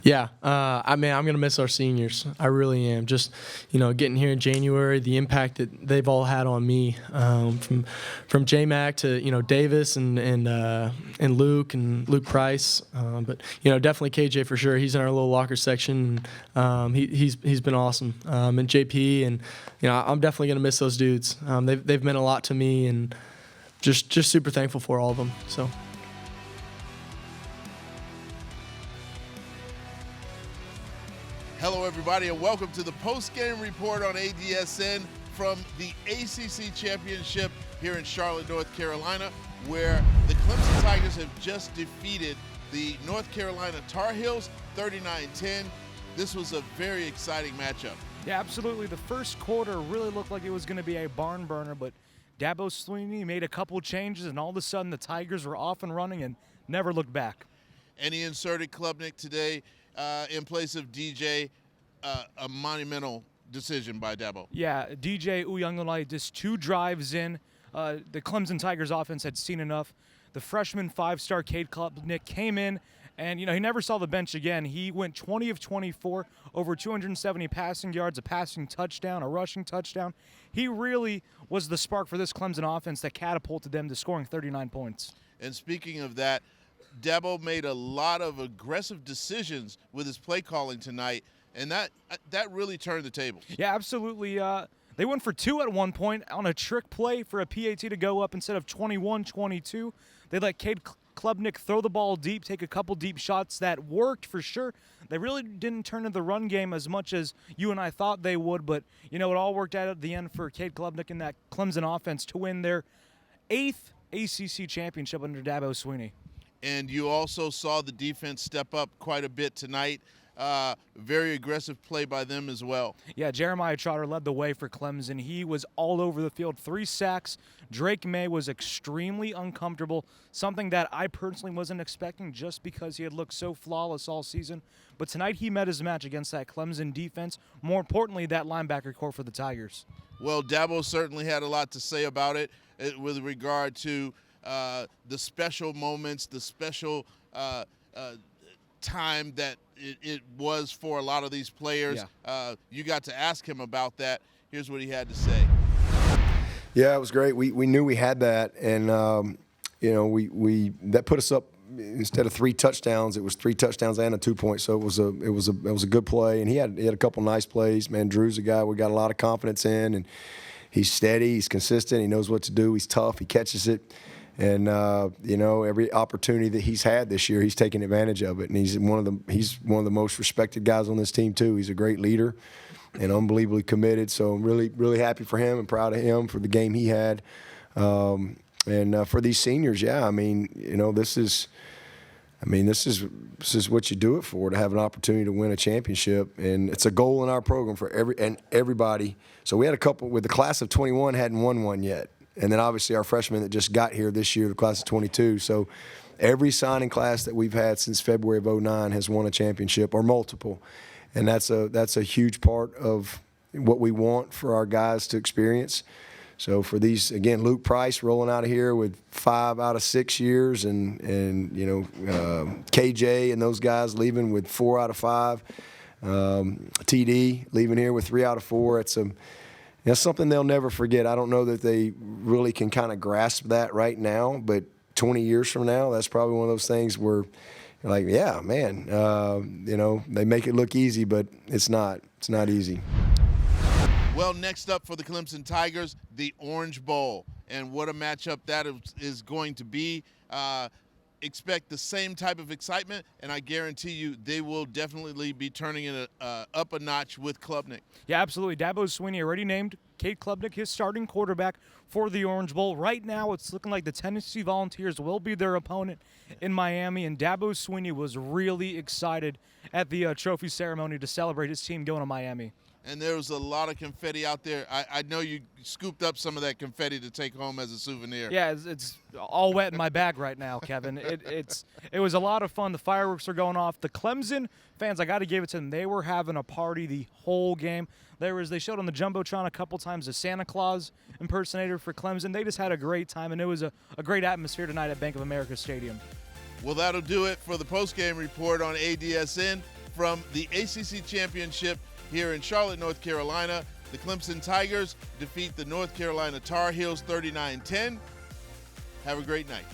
Yeah, I'm going to miss our seniors. I really am. Just, getting here in January, the impact that they've all had on me, from J-Mac to, Davis and Luke Price. But, definitely KJ for sure. He's in our little locker section. He's been awesome. And JP, and, I'm definitely going to miss those dudes. They've meant a lot to me, and just super thankful for all of them. So. Hello, everybody, and welcome to the post-game report on ADSN from the ACC Championship here in Charlotte, North Carolina, where the Clemson Tigers have just defeated the North Carolina Tar Heels 39-10. This was a very exciting matchup. Yeah, absolutely. The first quarter really looked like it was going to be a barn burner, but Dabo Swinney made a couple changes, and all of a sudden the Tigers were off and running and never looked back. And he inserted Klubnik today in place of DJ, a monumental decision by Dabo. Yeah, DJ Uyangalai just 2 drives in. The Clemson Tigers offense had seen enough. The freshman 5-star Cade Klubnik came in, and he never saw the bench again. He went 20 of 24, over 270 passing yards, a passing touchdown, a rushing touchdown. He really was the spark for this Clemson offense that catapulted them to scoring 39 points. And speaking of that, Dabo made a lot of aggressive decisions with his play calling tonight, and that really turned the table. Yeah, absolutely. They went for 2 at one point on a trick play for a PAT to go up instead of 21-22. They let Cade Klubnik throw the ball deep, take a couple deep shots that worked for sure. They really didn't turn into the run game as much as you and I thought they would, but it all worked out at the end for Cade Klubnik and that Clemson offense to win their 8th ACC championship under Dabo Swinney. And you also saw the defense step up quite a bit tonight. Very aggressive play by them as well. Yeah, Jeremiah Trotter led the way for Clemson. He was all over the field, 3 sacks. Drake May was extremely uncomfortable, something that I personally wasn't expecting just because he had looked so flawless all season. But tonight he met his match against that Clemson defense, more importantly, that linebacker core for the Tigers. Well, Dabo certainly had a lot to say about it with regard to the special moments, the special time that it was for a lot of these players. Yeah. You got to ask him about that. Here's what he had to say. Yeah, it was great. We knew we had that, and we that put us up. Instead of 3 touchdowns, it was 3 touchdowns and a 2-point. So it was a good play, and he had a couple nice plays. Man, Drew's a guy we got a lot of confidence in, and he's steady, he's consistent, he knows what to do, he's tough, he catches it. And every opportunity that he's had this year, he's taken advantage of it. And he's one of the most respected guys on this team too. He's a great leader and unbelievably committed. So I'm really, really happy for him and proud of him for the game he had. And for these seniors, yeah, this is what you do it for, to have an opportunity to win a championship, and it's a goal in our program for everybody. So we had a couple with the class of 21 hadn't won one yet. And then obviously our freshmen that just got here this year, the class of 22. So every signing class that we've had since February of 2009 has won a championship or multiple. And that's a huge part of what we want for our guys to experience. So for these, again, Luke Price rolling out of here with 5 out of 6 years, and KJ and those guys leaving with 4 out of 5. TD leaving here with 3 out of 4. That's something they'll never forget. I don't know that they really can kind of grasp that right now, but 20 years from now, that's probably one of those things where you're like, yeah, man, they make it look easy, but it's not. It's not easy. Well, next up for the Clemson Tigers, the Orange Bowl. And what a matchup that is going to be. Expect the same type of excitement, and I guarantee you they will definitely be turning it up a notch with Klubnik. Yeah, absolutely. Dabo Swinney already named Cade Klubnik his starting quarterback for the Orange Bowl. Right now it's looking like the Tennessee Volunteers will be their opponent in Miami, and Dabo Swinney was really excited at the trophy ceremony to celebrate his team going to Miami. And there was a lot of confetti out there. I know you scooped up some of that confetti to take home as a souvenir. Yeah, it's all wet in my bag right now, Kevin. It was a lot of fun. The fireworks are going off. The Clemson fans, I got to give it to them. They were having a party the whole game. They showed on the Jumbotron a couple times a Santa Claus impersonator for Clemson. They just had a great time, and it was a great atmosphere tonight at Bank of America Stadium. Well, that'll do it for the postgame report on ADSN. from the ACC Championship here in Charlotte, North Carolina. The Clemson Tigers defeat the North Carolina Tar Heels 39-10. Have a great night.